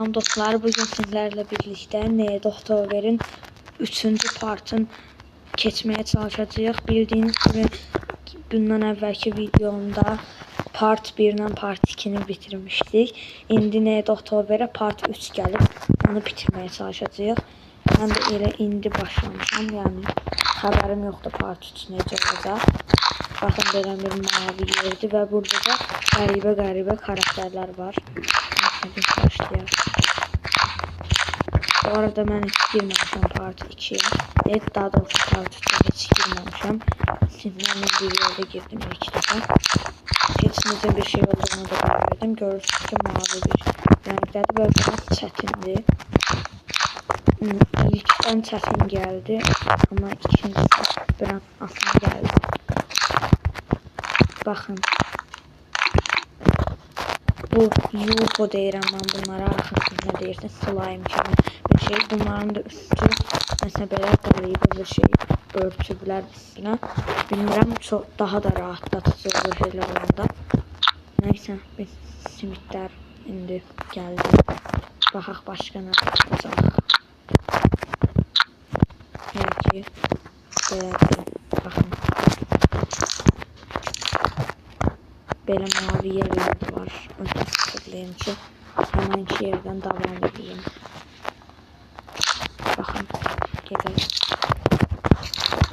Dostlar, bugün sizlerle birlikte Doktover'in 3. partını keçmeye çalışacağız. Bildiğiniz gibi bundan evvelki videomda part 1 ile part 2'ni bitirmiştik. İndi Doktover'e part 3 gelip onu bitirmeye çalışacağız. Ben de elə indi başlamışam. Yani haberim yoktu part 3 necə olacaq. Bakın belə bir mavi yerdi və burada da qəribə karakterler var. Hadi başlayalım. Bu arada ben hiç girmemişim part 2'ye. Evet, daha doğrusu part 3'e hiç girmemişim. Sizlerle bir yerde girdim ilk defa. Hiç necə bir şey olduğunu da görmedim. Görürsünüz ki mavi bir renklerdi ve biraz çetindi. İlkten çetin geldi ama ikincisi biraz asan geldi. Bakın. Bu UFO deyirəm mən bunlara, axırsız nə deyirsən, slime kimi bir şey. Bunların da üstü mesela belə qəribə bir şey örtüblər üstünə. Bilmirəm, çox daha da rahatlatıcı olur elə olanda. Neyse, biz simitlər indi gəldi. Baxaq başqa nə yapacaq. Hər ki belədir. Baxın. Belə mavi yerler de var. Önce sıfırlayayım ki hemen iki yerden devam edeyim. Bakın. Gidelim.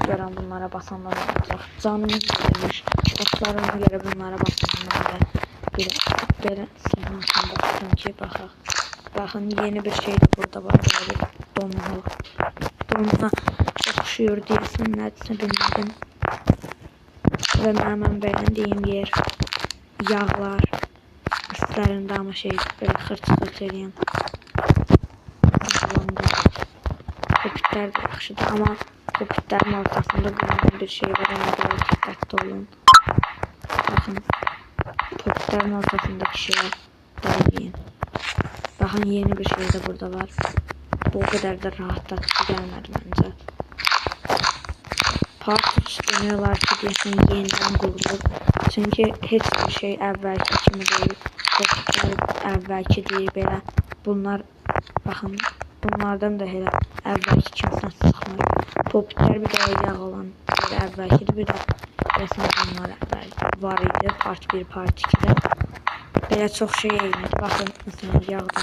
Görən bunlara basanlar olacaq. Canımız verilmiş. Dostlarına göre bunlara basanlar da belə sizin için baxın ki baxaq. Bakın yeni bir şey de burada var. Böyle bir donlu. Donuna çok üşüyor diyesin. Nədirsə bilmədim. Ve mənim beğendiğim yer. Yağlar üstlerinde ama şey böyle hırç eləyən popitler de yaxşıdır ama popitlerin ortasında bulunan bir şey var, ona göre dikkatli olun. Bakın popitlerin ortasındaki şeye değmeyin. Bakın yeni bir şey de burada var. Bu kadar da rahatlatıcı gelmedi bence. Part 3 deniyorlar ki diyorsun yeniden kurulur. Çünkü hiçbir şey evvelki kimi değil. Popitler evvelki değil belə. Bunlar bakın bunlardan da hele evvelki kimdən sıxmır. Popitler bir de yağ olan bir evvelkidir, bir de resmen bunlar evvel var idi. Part 1, part 2'de. Belə çox şey eynidir. Bakın mesela yağda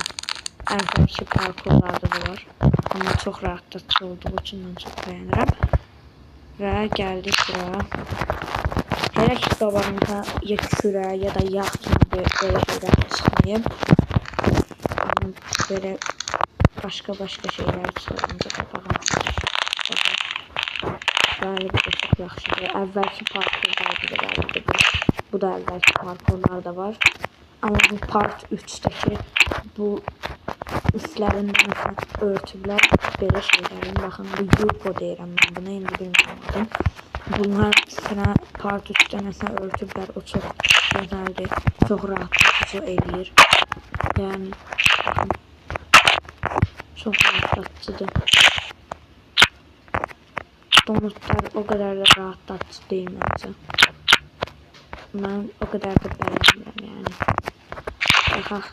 evvelki parkurlarda da var. Ama çok rahatlatıcı olduğu için ben çok beğenirim. Ve geldik buraya. Hele ki qabağımıza ya kürə ya da yağ kimi böyle şeyler çıxmayıb. Böyle başka şeyler çıxarınca qabağımıza. Galiba da çok yaxşıdır. Əvvəlki parkurlarda da var. Bu da əvvəlki parkurlarda var. Ama bu part 3'teki bu üstlərində mesela örtüblər belə şeylərin. Baxın, bu UFO deyirəm mən buna, indi bilmirəm. Bunlar sıra part 3'te mesela örtüblər, o çok güzeldir, çok rahatlatıcı eləyir. Yani baxın, çok rahatlatıcıdır. Donutlar o kadar da rahatlatıcı değil bence. Ben o kadar da beğenmirəm yani. Baxaq.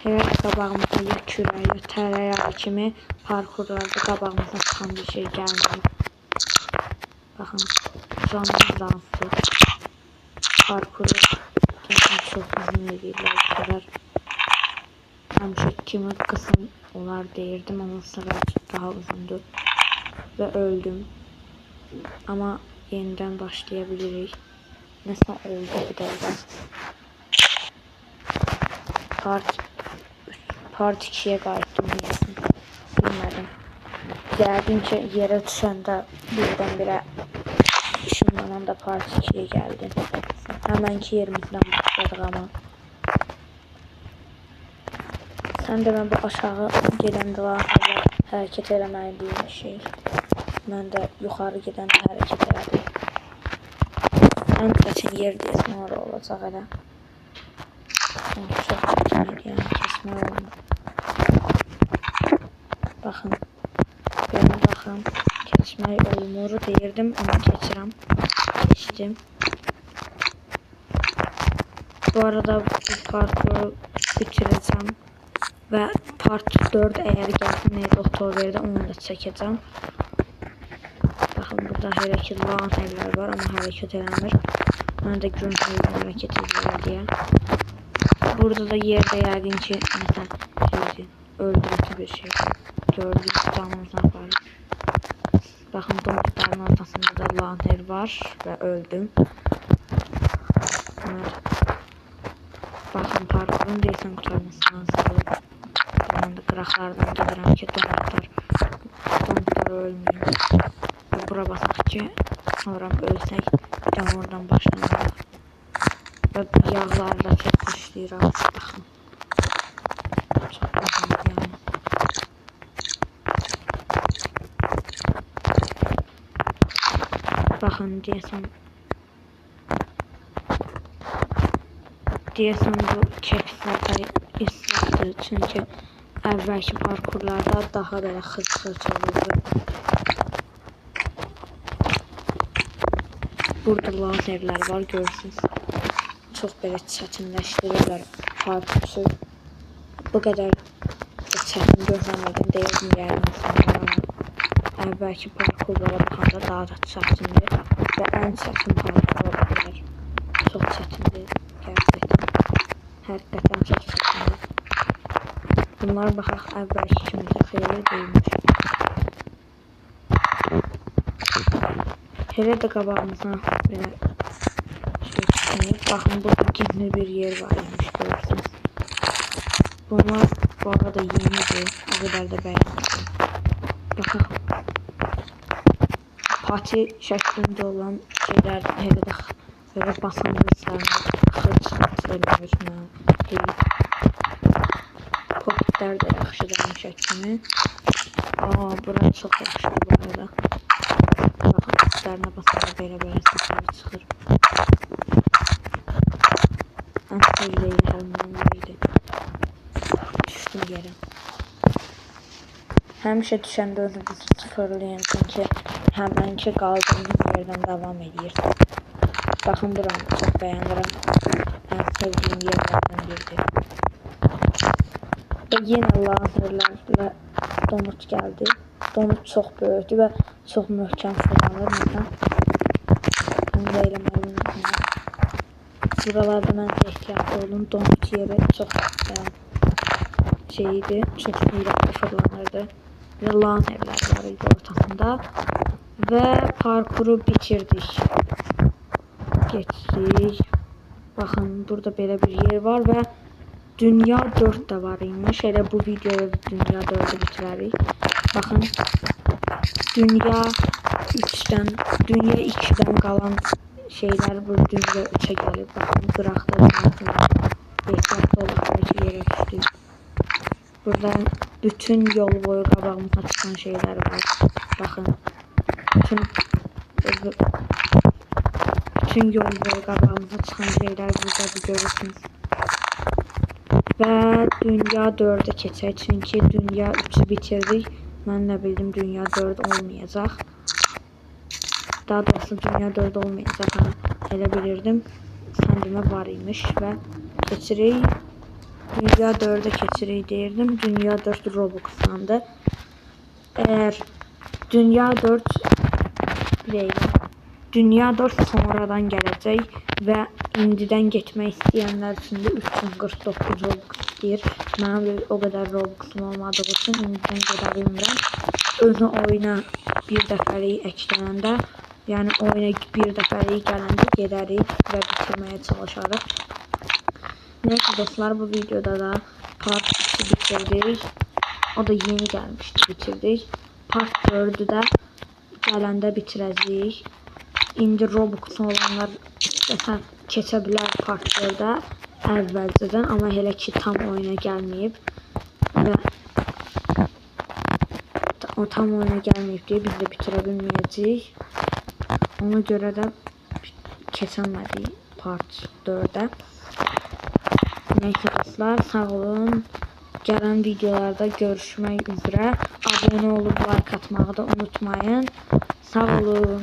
Hər qabağımıza ya kürə, ya tərəyağı kimi parkurlarda qabağımıza çıxan bir şey gəlmir. Baxın, canlı dansı parkuru çox uzun edirlər bu kadar. Həmişə kimi qısım olar deyirdim ama bu sefer daha uzundu ve öldüm. Ama yeniden başlayabiliriz. Nasıl oldu bir dəqiqə. Part 2'ye qayıtdım deyəsin. Bilmədim. Gəldim ki yerə düşəndə birdən-birə ışınlanan da part 2'ye geldi. Həmənki yerimizdən başladıq ama. Sən də mən bu aşağı gedəndə hərəkət eləməliyim şey. Mən də yuxarı gedəndə hərəkət elədim. Ən çətin yer deyəsin orada olacaq elə. Çox çətin yəni kesmək olmur. Baxın. Belə baxın. Keçmək olmur deyirdim ama keçirəm. Geçtim. Bu arada bu parkuru bitireceğim ve part 4 eğer gəlsin neydi Oktoberdə onu da çəkəcəm. Baxın burada hərəkət olan yerlər var amma hərəkət eləmir. Mən də görünür hərəkət edir deyə. Burada da yerdə yəqin ki nəsə şeydir, öldürücü bir şey. Gördüyünüz canımızdan aparır. Baxın donutların ortasında da lanter var və öldüm. Baxın parkurun deyəsən qutarmasından sağlayıb. Ben de qıraqlardan gedirəm ki donutlar ölməyim. Bura basaq ki sonra ölsək bir də oradan başlamalıyıq. Və yağlar da çox başlayır artıq baxın. Çox baxın yəni. Baxın deyəsən bu kepslərdə israfdır çünki əvvəlki parkurlarda daha belə xırç olurdu. Burada lazerlər var görürsünüz. Çox belə çətinləşdirirlər parkuru. Bu qədər çətin gözləmədim deyildim yəni insanlara. Əvvəlki parkurlara baxanda daha da çətindir və ən çətin parkur ola bilər. Çox çətindir gerçəkdən. Həqiqətən çox çətindir. Bunlar baxaq əvvəlki kimi də xeyli deyilmiş. Hele de qabağımıza belə şey çıxmayıb. Baxın burada gizli bir yer var imiş görürsünüz. Bunlar bu arada yenidir. O qədər də bəyənmədim. Baxaq. Pati şəklində olan şeylər hele də böyle basınmışlarına xırç verilmiş mənə deyil. Kokpitlər də yaxşıdır həmişə kimi. Bura çox yaxşıdır bu arada. Baxın kokpitlərinə basanda belə sesləri çıxır. Ən sevdiyi həmdən biriydi. Düşdüm yerə. Həmişə düşəndə özünüzü sıfırlayın çünki həmənki qaldığınız yerdən davam edir. Baxın buranı çox bəyənirəm. Ən sevdiyim yerlərdən biridir. Və yenə lazerlərlə donut gəldi. Donut çox böyükdür və çox möhkəm fırlanır. Məsələn, bunu da eləməliyim. Buralarda mən ehtiyatlı olun. Donut yeri çox şeydir. Çox sürətli fırlanırdı. Və lazerlər var idi ortasında. Və parkuru bitirdik. Geçdik. Baxın, burada belə bir yer var və Dünya 4 də var imiş. Elə bu videoda Dünya 4'ü bitirərik. Baxın. Dünya 2'den qalan şeylər bu Dünya 3'e gəlib. Baxın, qıraqda ehtiyatlı olub belki yerə düşdük. Burada bütün yol boyu qabağımıza çıxan şeylər var. Baxın. Bütün yol boyu qabağımıza çıxan şeylər burada görürsünüz. Və Dünya 4'e keçək çünki Dünya 3'ü bitirdik. Mən nə bildim Dünya 4 olmayacaq. Daha doğrusu Dünya 4 olmayacaq. Elə bilirdim. Səndimə var imiş və keçirik. Dünya 4'e keçirik deyirdim. Dünya 4 Robux'dandı. Eğer Dünya 4 Dünya 4 sonradan gələcək və indidən getmək istəyənlər üçün də 349 Robux istəyir. Mənim o qədər Robux'um olmadığı üçün indidən gedə bilmirəm. Özü oyuna bir dəfəlik əklənəndə, yəni oyuna bir dəfəlik gələndə gedərik və bitirməyə çalışarıq. Neyse dostlar, bu videoda da part 2 bitirdik. O da yeni gəlmişdi, bitirdik. Part 4'ü də gələndə bitirəcəyik. İndi Robux olanlar keçə bilər part 4'ə əvvəlcədən, amma hələ ki tam oyuna gəlməyib və o tam oyuna gəlməyib deyə biz də bitirə bilməyəcəyik. Ona görə də keçəmədik part 4'ə. Neyse dostlar, sağ olun. Gələn videolarda görüşmək üzrə. Abone olub like atmağı da unutmayın. Sağ olun.